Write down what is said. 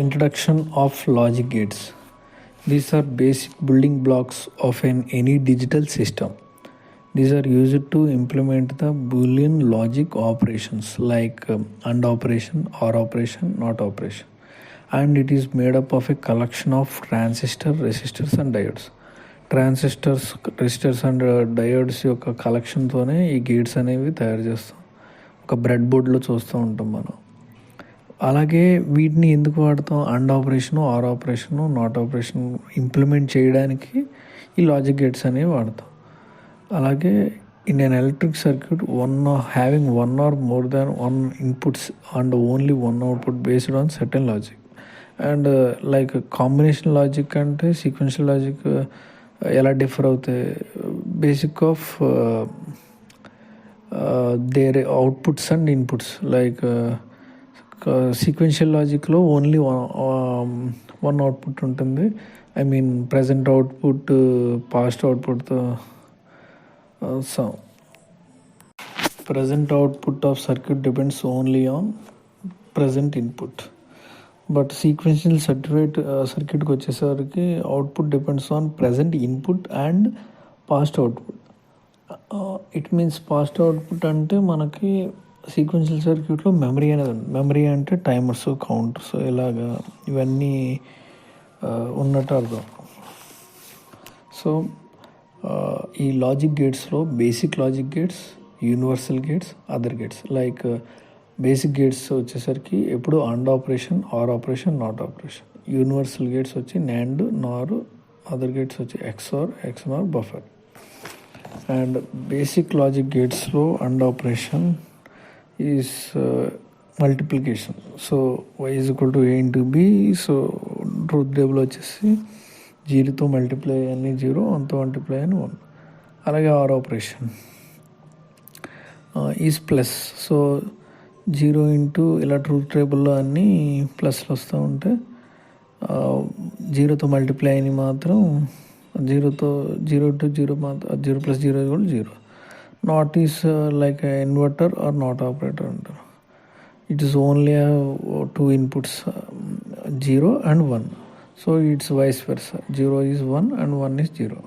Introduction of logic gates. These are basic building blocks of any digital system. These are used to implement the Boolean logic operations like AND operation, OR operation, NOT operation. And it is made up of a collection of transistors, resistors and diodes. Transistors, resistors and diodes యొక్క కలెక్షన్తోనే ఈ gates అనేవి తయారు చేస్తాం. ఒక bread బోర్డ్లో చూస్తూ ఉంటాం మనం. అలాగే వీటిని ఎందుకు వాడతాం? And operation, or operation, not operation implement చేయడానికి ఈ లాజిక్ గేట్స్ అనేవి వాడతాం. అలాగే in an electric circuit having one or more than one inputs and only one output based on certain logic. And like combination logic అంటే sequential logic ఎలా differ అవుతాయి? Basic of their outputs and inputs. Like sequential లాజిక్లో only one output ఉంటుంది. I mean present output past అవుట్పుట్తో present output of circuit depends only on present input. But sequential circuitకి వచ్చేసరికి output depends on present input and past output. It means past output అంటే మనకి sequential సర్క్యూట్లో memory అనేది ఉంది. Memory అంటే timers, counters ఇలాగా ఇవన్నీ ఉన్నట్టు అర్థం. సో ఈ లాజిక్ గేట్స్లో basic logic gates, universal gates, other gates. Like basic gates వచ్చేసరికి ఎప్పుడు and operation, or operation, not operation. Universal gates వచ్చి నాండ్, నార్. అదర్ గేట్స్ వచ్చి XOR, XNOR, buffer. And basic logic గేట్స్లో and operation is multiplication. So y = a × b. So truth table వచ్చేసి 0తో multiply అన్ని 0, 1తో multiply అని 1. అలాగే or operation is plus. So 0 into ఇలా truth టేబుల్లో అన్నీ ప్లస్లు వస్తూ ఉంటే 0తో మల్టిప్లై అని మాత్రం 0 టు 0 మాత్రం 0 + 0 = 0. Not is like inverter or not operator అంటారు. It is only 2 inputs 0 and 1. So it's vice versa. 0 is 1 and 1 is 0.